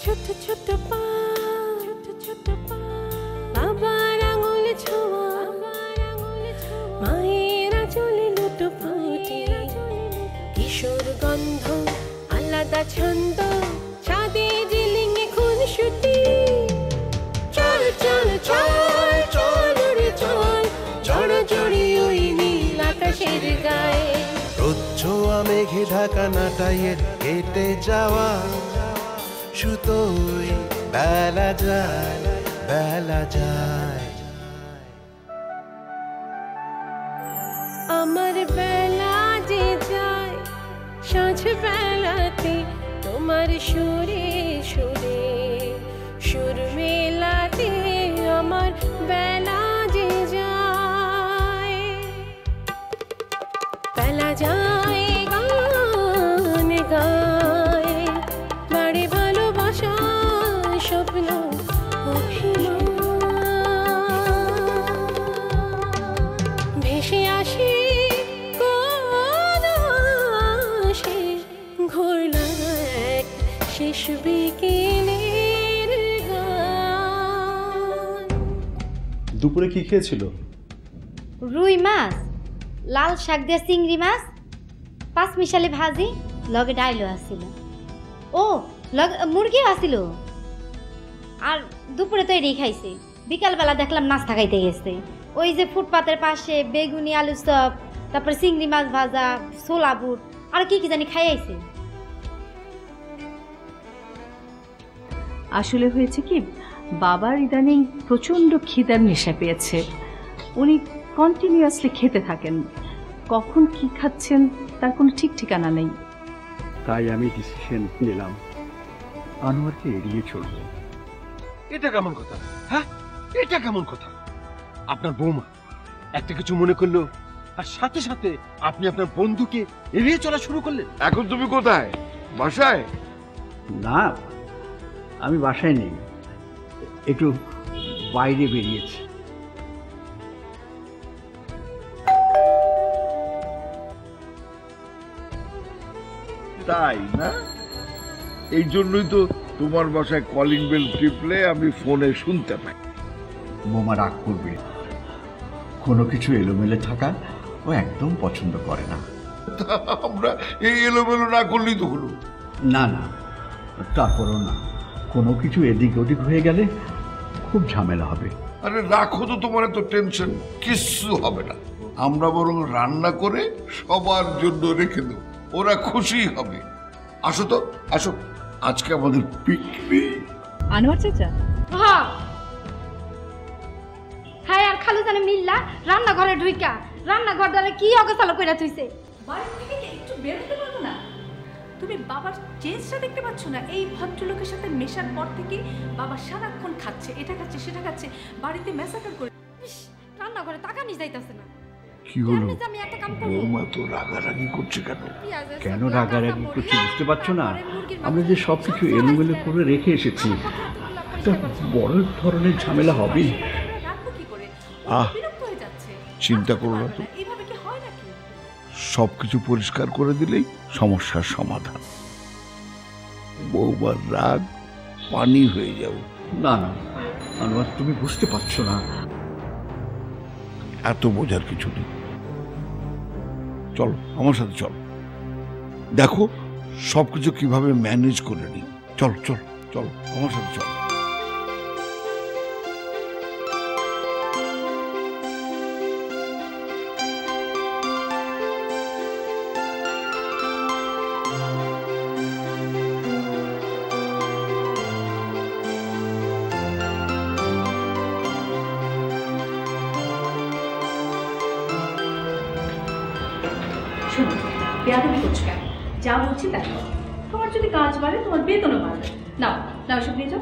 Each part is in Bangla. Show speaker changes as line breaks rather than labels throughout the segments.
ছোট ছোট পা, বাবার আঙুল ছোঁয়া, মায়ের আঁচলে লুটোপুটি, কিশোর গন্ধ আলাদা ছন্দ, ছাদে রেলিংয়ে খুনসুটি। চল চল চল চল রে চল, জড়জড়ি ওই নীল আকাশের গায়ে।
রোদ ছোঁয়া মেঘে ঢাকা নাটাইয়ের হেঁটে যাওয়া, সুতোই বেলা যায় বেলা যায়।
আমার বেলা যে যায় সাঁঝ বেলাতে, তোমার সুরে সুরে সুর মেলাতে আমার বেলা যে যায়। বেলা যায় গান গায়, বাড়ি ভালোবাসা স্বপ্ন অভিমান, ভেসে আসে কোন আসে, ঘোরলা এক শেষ বিকেলের গান।
দুপুরে কি খেয়েছিল?
রুই মাছ, লাল শাক দিয়ে চিংড়ি মাছ, পাঁচ মিশালি ভাজি, লগে ডাইলও আসছিল। ও লগে মুরগিও আসছিল। আর দুপুরে তো এটাই খাইছে। বিকালবেলা দেখলাম নাস্তা খাইতে গেছে। ওই যে ফুটপাতের পাশে বেগুনি আলু চপ, তারপর চিংড়ি মাছ ভাজা, ছোলা বুট, আর কি কি জানি খাই আইছে।
আসলে হয়েছে কি, বাবার ইদানিং প্রচণ্ড খিদার নেশা পেয়েছে। উনি কন্টিনিউয়াসলি খেতে থাকেন, কখন কি খাচ্ছেন তার কোনো ঠিক ঠিকানা নেই।
তাই আমি ডিসিশন নিলাম আনোয়ারকে এড়িয়ে চলব।
এটা কেমন কথা? হ্যাঁ, এটা কেমন কথা? আপনার বৌমা একটা কিছু মনে করলো, আর সাথে সাথে আপনি আপনার বন্ধুকে এড়িয়ে চলা শুরু করলেন।
এখন তুমি কোথায়? বাসায়?
না, আমি বাসায় নেই, একটু বাইরে বেরিয়েছি।
তাই না? এই জন্যই তো তোমার বাসায় কলিং বেল টিপলে আমি ফোনে শুনতে পাই।
বোমা রাগ করবে, কোনো কিছু এলোমেলে থাকা ও একদম পছন্দ করে না।
আমরা এই এলোমেলো না করলেই তো হলো।
না না, তারপরও না, কোনো কিছু এদিক ওদিক হয়ে গেলে খুব ঝামেলা হবে।
আরে রাখো তো, তোমার এত টেনশন, কিচ্ছু হবে না। আমরা বরং রান্না করে সবার জন্য রেখে দেব, ওরা খুশি হবে। আসো তো, আসো, আজকে আমাদের পিকনিক।
আনোয়ার চাচা?
হ্যাঁ হ্যাঁ, আর খালু জানে মিল্লা রান্নাঘরে ঢুইকা রান্নাঘর দ্বারা কি অগোছালো কইরা থইছে।
বাড়ি থেকে একটু বের হতে পারবো না? তুমি বাবার চেঞ্জটা দেখতে পাচ্ছ না? এই ভদ্রলোকের সাথে মেশার পর থেকে বাবা সারাক্ষণ খাচ্ছে, এটা খাচ্ছে সেটা খাচ্ছে, বাড়িতে ম্যাসাকার করে।
রান্নাঘরে তাকানি যাইতাছে না।
কি হলো?
আমি একটা কাম করব।
বৌমা তো রাগারাগি করছে কেন?
কেন রাগারাগি করছি বুঝতে পারছো না? আমরা যে সব কিছু এলোমেলো করে রেখে এসেছি, একটা বড় ধরনের ঝামেলা হবে।
চিন্তা করো না তো, সবকিছু পরিষ্কার করে দিলেই সমস্যার সমাধান। বৌমার রাগ পানি হয়ে যাবে।
না না আনোয়ার, তুমি বুঝতে পারছো না।
এত বোঝার কিছু নেই, চলো আমার সাথে চলো, দেখো সবকিছু কিভাবে ম্যানেজ করে নিই। চলো চলো চলো আমার সাথে চলো।
শোনো, বেয়াদবি করছো কেন? যা বলছি তাই করো। তোমার যদি কাজ বাড়ে তোমার বেতনও বাড়বে। নাও নাও, সব নিয়ে যাও।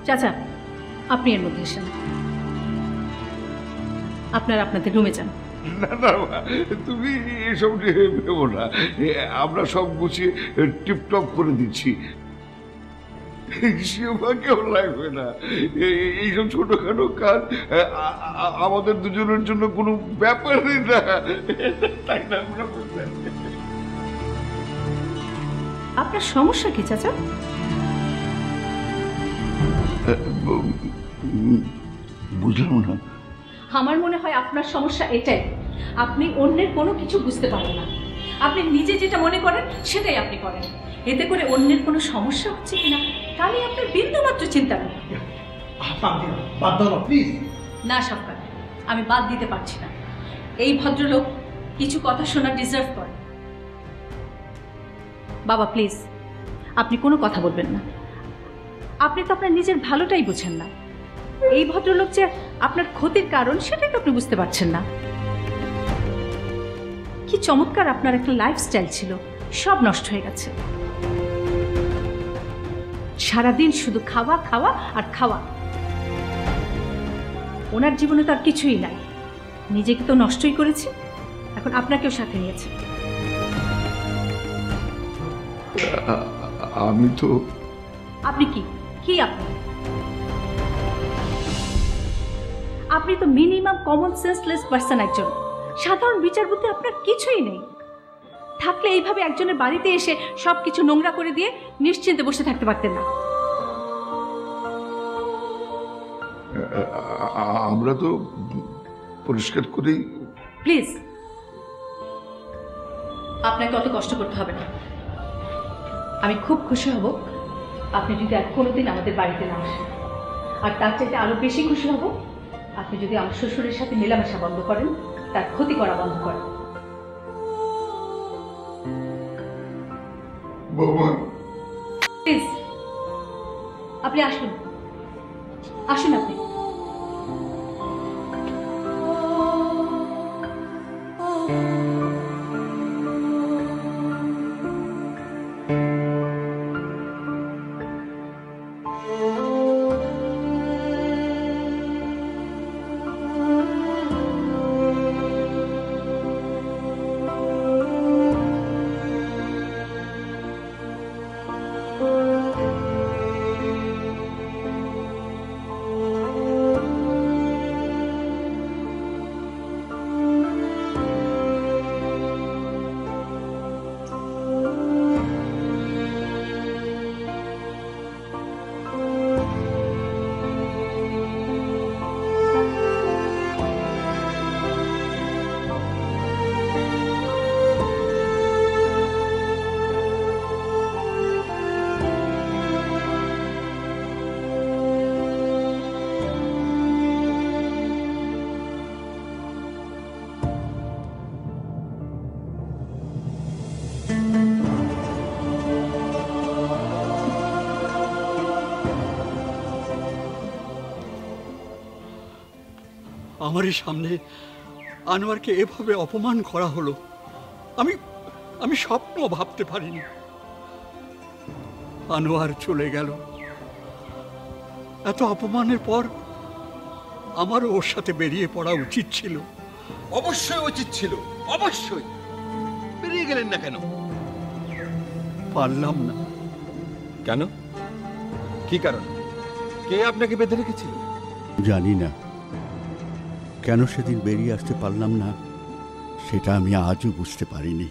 চাচা, আপনি এর মধ্যে এসেন, আপনারা আপনাদের রুমে যান।
না না, তুমি এসব নিয়ে ভেবো না, আমরা সব গুছিয়ে টিপটপ করে দিচ্ছি। সেবাকেও লাগবে না। এইসব ছোটখাটো কাজ আমাদের দুজনের জন্য কোনো ব্যাপারই না, তাই না?
আপনার সমস্যা কি চাচা?
বুঝলাম না।
আমার মনে হয় আপনার সমস্যা এটাই, আপনি অন্যের কোনো কিছু বুঝতে পারেন না। আপনি নিজে যেটা মনে করেন সেটাই আপনি করেন, এতে করে অন্যের কোনো সমস্যা হচ্ছে কিনা তা নিয়ে আপনার বিন্দুমাত্র চিন্তা নেই। না সাফকাত, আমি বাদ দিতে পারছি না। এই ভদ্রলোক কিছু কথা শোনা ডিজার্ভ করে। বাবা প্লিজ, আপনি কোনো কথা বলবেন না। আপনি তো আপনার নিজের ভালোটাই বুঝেন না। এই ভদ্রলোক যে আপনার ক্ষতির কারণ সেটাই তো আপনি বুঝতে পারছেন না। কি চমৎকার আপনার একটা লাইফস্টাইল ছিল, সব নষ্ট হয়ে গেছে। সারাদিন শুধু খাওয়া খাওয়া আর খাওয়া। ওনার জীবনে তো আর কিছুই নাই, নিজেকে তো নষ্টই করেছে, এখন আপনাকেও সাথে নিয়েছে।
আমি তো
আপনি কি কি আপনি তো মিনিমাম কমন সেন্সলেস পারসন একজন। সাধারণ বিচার বুদ্ধি আপনার কিছুই নেই। থাকলে এইভাবে একজনের বাড়িতে এসে সবকিছু নোংরা করে দিয়ে নিশ্চিন্তে বসে থাকতে পারতেন না।
আমরা তো পরিষ্কার করেই।
প্লিজ, আপনাকে অত কষ্ট করতে হবে না। আমি খুব খুশি হব আপনি যদি আর কোনোদিন আমাদের বাড়িতে না আসেন, আর তার চাইতে আরো বেশি খুশি হব আপনি যদি আমার শ্বশুরের সাথে মেলামেশা বন্ধ করেন, তার ক্ষতি করা বন্ধ করেন। প্লিজ আপনি আসুন, আসুন আপনি।
আমারই সামনে আনোয়ারকে এভাবে অপমান করা হলো, আমি আমি স্বপ্ন ভাবতে পারিনি। আনোয়ার চলে গেল, এত অপমানের পর আমারও ওর সাথে বেরিয়ে পড়া উচিত ছিল।
অবশ্যই উচিত ছিল, অবশ্যই। বেরিয়ে গেলেন না কেন?
পারলাম না।
কেন? কি কারণ? কে আপনাকে বেঁধে রেখেছিল?
জানি না কেন সেদিন বেরিয়ে আসতে পারলাম না, সেটা আমি আজও বুঝতে পারিনি।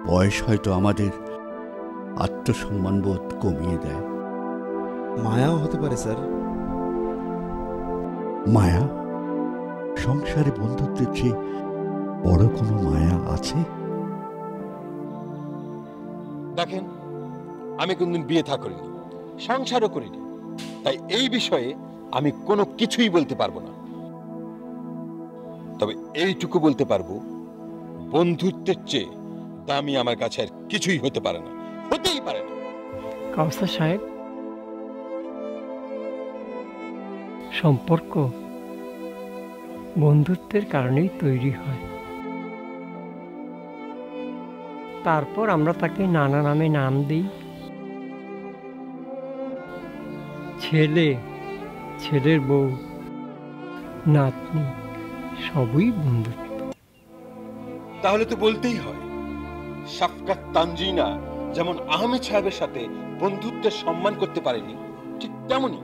বয়স হয়তো আমাদের আত্মসম্মানবোধ কমিয়ে দেয়।
মায়াও হতে পারে স্যার।
মায়া? সংসারে বন্ধুত্বের চেয়ে বড় কোনো মায়া আছে?
দেখেন, আমি কোনদিন বিয়ে থা করিনি, সংসারও করিনি, তাই এই বিষয়ে আমি কোনো কিছুই বলতে পারবো না। তবে এইটুকু বলতে পারবো, বন্ধুত্বের চেয়ে দামি আমার কাছে আর কিছুই হতে পারে না, হতেই পারে না।
কাউসার সাহেব, সম্পর্ক বন্ধুত্বের কারণেই তৈরি হয়। তারপর আমরা তাকে নানা নামে নাম দিই। ছেলে, ছেলের বউ, নাতনি, সবই বন্ধুত্ব।
তাহলে তো বলতেই হয়, শাফকাত তানজিনা যেমন আহমেদ সাহেবের সাথে বন্ধুত্বের সম্মান করতে পারেনি, ঠিক তেমনি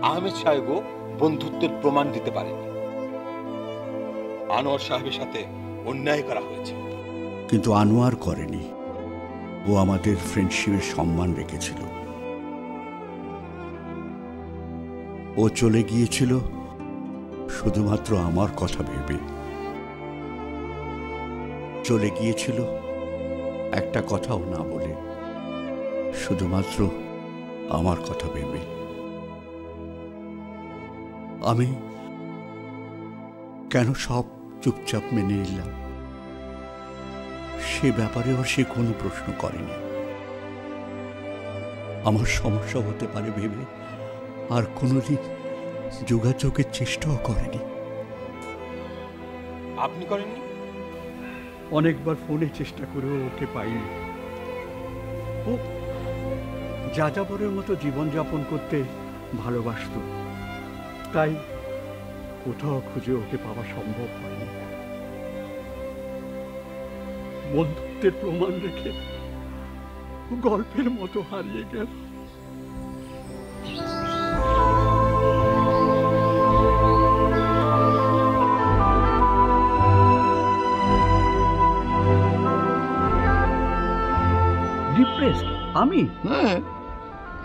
আহমেদ সাহেবও বন্ধুত্বের প্রমাণ দিতে পারেনি। আনোয়ার সাহেবের সাথে অন্যায় করা হয়েছে,
কিন্তু আনোয়ার করেনি। ও আমাদের ফ্রেন্ডশিপের সম্মান রেখেছিল। ও চলে গিয়েছিল শুধুমাত্র আমার কথা ভেবে। চলে গিয়েছিল একটা কথাও না বলে, শুধুমাত্র আমার কথা ভেবে। আমি কেন সব চুপচাপ মেনে নিলাম, সে ব্যাপারেও সে কোনো প্রশ্ন করেনি। আমার সমস্যা হতে পারে ভেবে আর কোনোদিন যোগাযোগের চেষ্টাও করেনি।
আপনি করেননি?
অনেকবার ফোনে চেষ্টা করেও ওকে পাইনি। ও যাযাবরের মতো জীবনযাপন করতে ভালোবাসত, তাই কোথাও খুঁজে ওকে পাওয়া সম্ভব হয়নি। বন্ধুত্বের প্রমাণ রেখে গল্পের মতো হারিয়ে গেল।
ডিপ্রেসড আমি?
হ্যাঁ,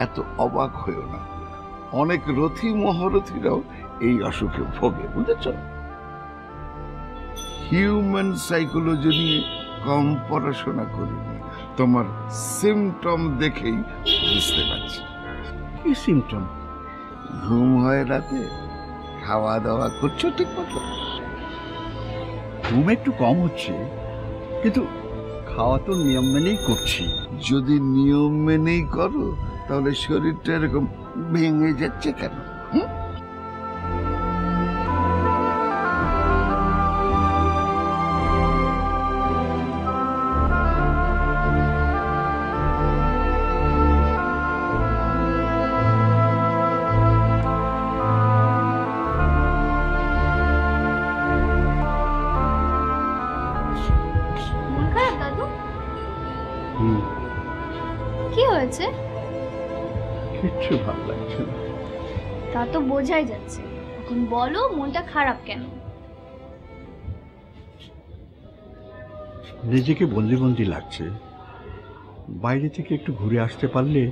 এত অবাক হয়েও না। অনেক রথী মহারথীরাও এই অসুখে ভোগে, বুঝেছ? হিউম্যান সাইকোলজি নিয়ে কম পড়াশোনা করিনি, তোমার সিমটম দেখেই বুঝতে পারছি।
কি সিমটম?
ঘুম হয় রাতে, খাওয়া দাওয়া করছো ঠিক মতো?
ঘুম একটু কম হচ্ছে, কিন্তু খাওয়া তো নিয়ম মেনেই করছি।
যদি নিয়ম মেনেই করো তাহলে শরীরটা এরকম ভেঙে যাচ্ছে কেন?
কি হয়েছে?
কিচ্ছু ভালো লাগছে না।
তা তো বোঝাই যাচ্ছে। এখন বলো মনটা খারাপ কেন?
নিজেকে বন্দি বন্দি লাগছে। বাইরে থেকে একটু ঘুরে আসতে পারলে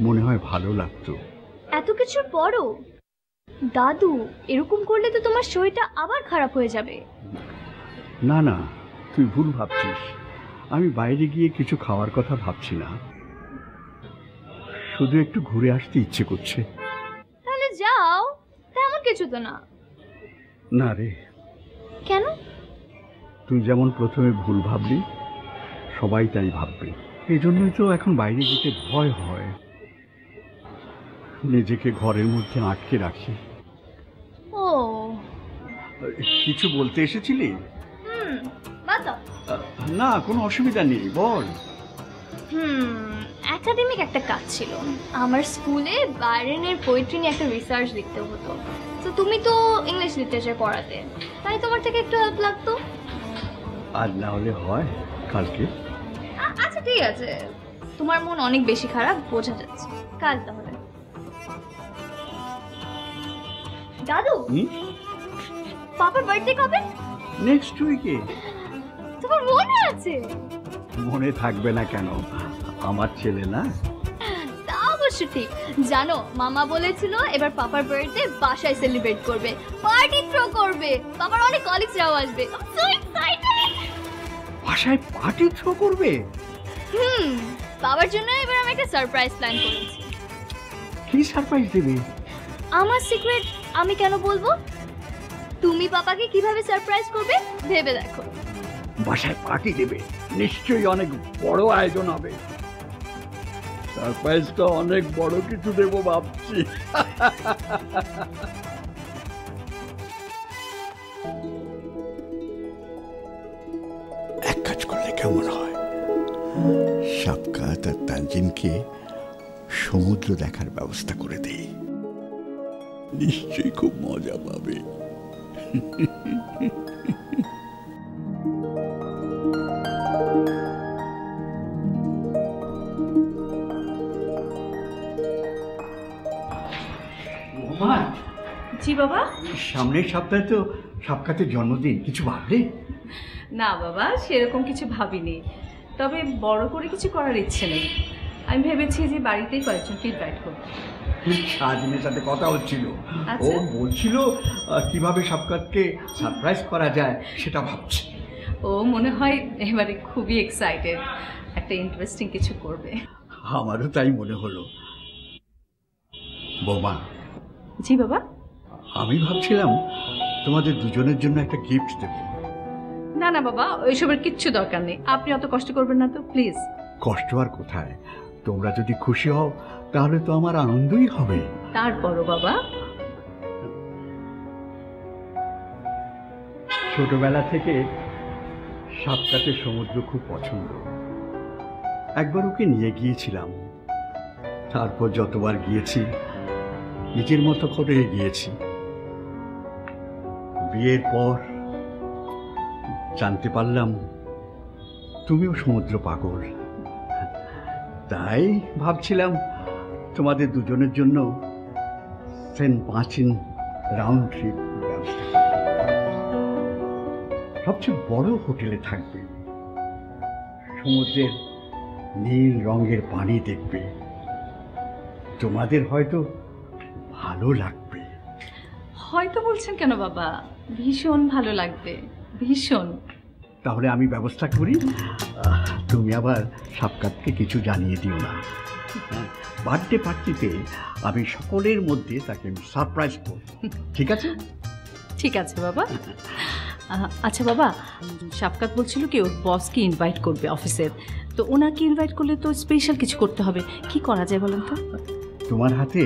মনে হয় ভালো লাগতো।
এত কিছুর পরও দাদু এরকম করলে তো তোমার শরীরটা আবার খারাপ হয়ে যাবে।
না না, তুই ভুল ভাবছিস। আমি বাইরে গিয়ে কিছু খাওয়ার কথা ভাবছি না, শুধু একটু ঘুরে আসতে ইচ্ছে করছে।
তাহলে যাও, তেমন কিছু তো না।
না রে।
কেন?
তুই যেমন প্রথমে ভুল ভাবলি, সবাই তাই ভাববে। এই জন্যই তো এখন বাইরে যেতে ভয় হয়, নিজেকে ঘরের মধ্যে আটকে রাখি।
ও,
কিছু বলতে এসেছিলি?
বাতা।
না, কোনো অসুবিধা নেই, বল।
একাডেমিক একটা কাজ ছিল। আমার স্কুলে বাইরেনের পোয়েট্রি নিয়ে একটা রিসার্চ লিখতে হতো। তো তুমি তো ইংলিশ লিটারেচার পড়াতে, তাই তোমার থেকে একটু হেল্প লাগতো।
আর না হলে হয় কালকে?
আচ্ছা ঠিক আছে, তোমার মন অনেক বেশি খারাপ বোঝা যাচ্ছে। কাল তাহলে। দাদু, পাপার বার্থডে কবে?
নেক্সট উইকে।
তোমার মনে আছে?
মনে থাকবে না কেন, আমার ছেলে না।
তা অবশ্য ঠিক। জানো, মামা বলেছিল এবার পাপার বার্থডে বাসায় সেলিব্রেট করবে, পার্টি থ্রো করবে, পাপার অনেক কলিগসরাও আসবে। So excited!
বাসায় পার্টি থ্রো করবে?
বাবার জন্য এবার আমি একটা সারপ্রাইজ প্ল্যান করেছি।
কি সারপ্রাইজ দেবে?
আমার সিক্রেট আমি কেন বলবো? তুমি পাপাকে কিভাবে সারপ্রাইজ করবে ভেবে দেখো।
বাসায় পার্টি দেবে, নিশ্চয়ই অনেক বড় আয়োজন হবে। সারপ্রাইজটা অনেক বড় কিছু দেবো ভাবছি। এক কাজ করলে কেমন হয়, শাফকাত আর তানজিনকে সমুদ্র দেখার ব্যবস্থা করে দেই, নিশ্চয়ই খুব মজা পাবে। মা,
জি বাবা।
সামনের সপ্তাহে তো সাবকাতের জন্মদিন, কিছু ভাবলে?
না বাবা, সেরকম কিছু ভাবিনি, তবে বড় করে কিছু করার ইচ্ছে নেই। আমি ভেবেছি যে বাড়িতেই কয়েকজনকে ইনভাইট করবো।
শাহজিনের সাথে কথা হচ্ছিল, ও
আচ্ছা।
বলছিল কিভাবে সাবকাতকে সারপ্রাইজ করা যায় সেটা ভাবছি।
ও মনে হয় এবারে খুবই এক্সাইটেড, একটা ইন্টারেস্টিং কিছু করবে।
আমারও তাই মনে হলো। বৌমা।
জি বাবা।
আমি ভাবছিলাম তোমাদের দুজনের জন্য একটা গিফট দেব।
না না বাবা, ওইসবের কিচ্ছু দরকার নেই, আপনি অত কষ্ট করবেন না তো প্লিজ।
কষ্ট আর কোথায়, তোমরা যদি খুশি হও তাহলে তো আমার আনন্দই হবে।
তারপরও বাবা,
ছোটবেলা থেকে সাবকাতের সমুদ্র খুব পছন্দ। একবার ওকে নিয়ে গিয়েছিলাম, তারপর যতবার গিয়েছি নিজের মতো করে গিয়েছি। বিয়ের পর জানতে পারলাম তুমিও সমুদ্র পাগল, তাই ভাবছিলাম তোমাদের দুজনের জন্য সেন্ট মার্টিন রাউন্ড ট্রিপ ব্যবস্থা করব। সবচেয়ে বড় হোটেলে থাকবে, সমুদ্রের নীল রঙের পানি দেখবে, তোমাদের হয়তো ভালো লাগবে।
হয়তো বলছেন কেন বাবা, ভীষণ ভালো লাগবে, ভীষণ।
তাহলে আমি ব্যবস্থা করি, তুমি আবার সাবকাতকে কিছু জানিয়ে দিও না। বার্থডে পার্টিতে আমি সকলের মধ্যে তাকে সারপ্রাইজ করব, ঠিক আছে?
ঠিক আছে বাবা। আচ্ছা বাবা, সাবকাত বলছিল কি ওর বসকে ইনভাইট করবে অফিসের, তো ওনাকে ইনভাইট করলে তো স্পেশাল কিছু করতে হবে, কি করা যায় বলেন তো?
তোমার হাতে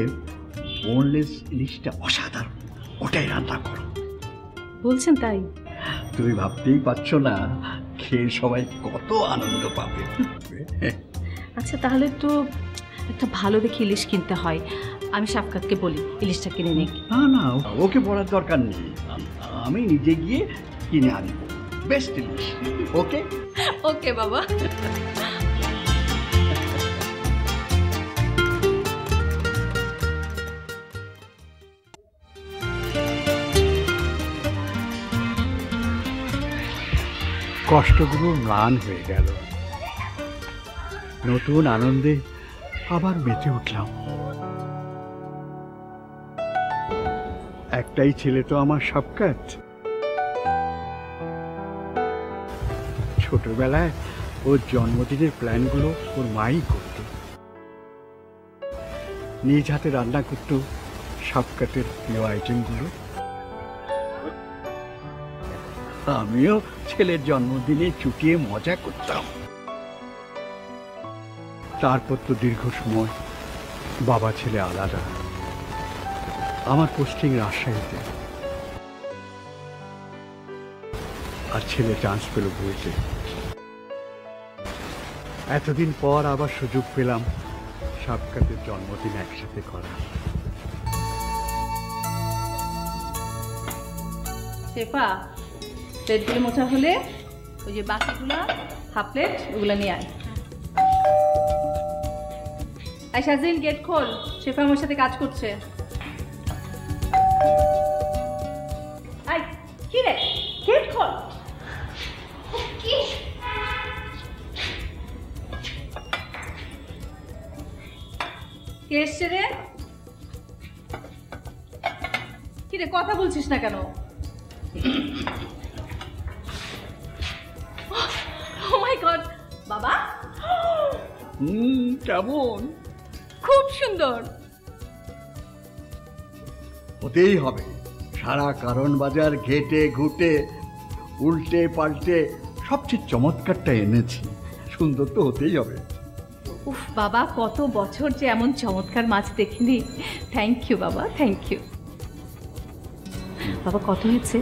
বোনলেস ইলিশটা অসাধারণ, ওটাই রান্না করো।
বলছেন তাই?
তুমি ভাবতেই পারছো না খেয়ে সবাই কত আনন্দ পাবে।
আচ্ছা তাহলে তো একটা ভালো দেখে ইলিশ কিনতে হয়, আমি সাবকাতকে বলি ইলিশটা কিনে নিক।
না না, ওকে বলার দরকার নেই, আমি নিজে গিয়ে কিনে আনবো বেস্ট ইলিশ। ওকে
ওকে বাবা।
কষ্টগুলো ম্লান হয়ে গেল, নতুন আনন্দে আবার মেতে উঠলাম। একটাই ছেলে তো আমার সাবকাত। ছোটবেলায় ওর জন্মদিনের প্ল্যানগুলো ওর মাই করত, নিজ হাতে রান্না করত সাবকাতের প্রিয় আইটেমগুলো। আমিও ছেলের জন্মদিনে চুটিয়ে মজা করতাম। তারপর তো দীর্ঘ সময় বাবা ছেলে আলাদা। আমার পোস্টিং রাজশাহীতে, আর ছেলে চান্স পেল বুয়েটে। এতদিন পর আবার সুযোগ পেলাম সাবকাতের জন্মদিন একসাথে করা।
শেফা, প্লেটগুলো মোছা হলে ওই যে বাকিগুলো হাফ প্লেট ওগুলো নিয়ে আয়। শাহজিন গেট খোল, শেফা আমার সাথে কাজ করছে। আই কি রে, গেট খোল। কি কে এসছে রে? কি রে কথা বলছিস না কেন? Oh my God, বাবা
কেমন?
খুব সুন্দর।
হতেই হবে, সারা কারণ বাজার ঘেটে ঘুটে উল্টে পাল্টে সবচেয়ে চমৎকারটা এনেছি, সুন্দর তো হতেই হবে।
উফ বাবা, কত বছর যে এমন চমৎকার মাছ দেখিনি। থ্যাংক ইউ বাবা, থ্যাংক ইউ। বাবা কত হয়েছে?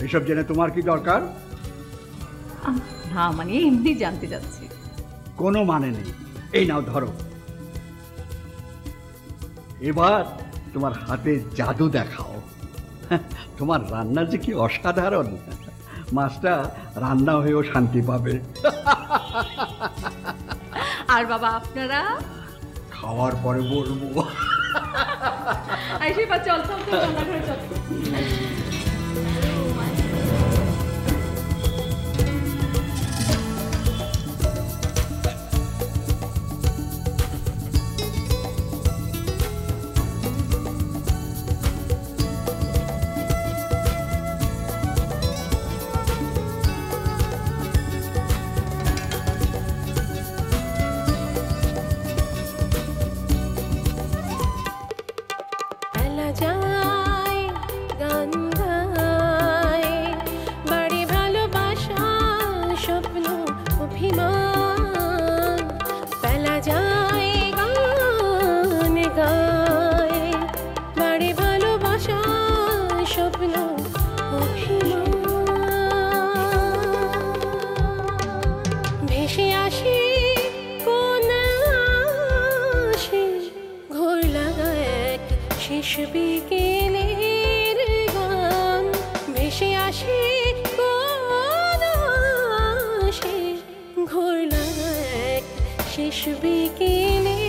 এইসব জেনে তোমার কি দরকার?
না মানে এমনি জানতে যাচ্ছি।
কোনো মানে নেই, এই নাও ধরো। এবার তোমার হাতে জাদু দেখাও। তোমার রান্না যে কি অসাধারণ, মাছটা রান্না হয়েও শান্তি পাবে।
আর বাবা আপনারা?
খাওয়ার পরে বলবো।
আইসে বা চল চল চল রান্নাঘরে চল।
যায় গান গায় বাড়ি ভালোবাসা স্বপ্ন অভিমান বেলা যায় গান গায় বাড়ি ভালোবাসা স্বপ্ন অভিমান ভেসে আসে কোন আসে ঘোর লাগায় এক শেষ বিকেলের গান ভেসে আসে কোন আসে ঘোর লাগায় এক শেষ বিকেলের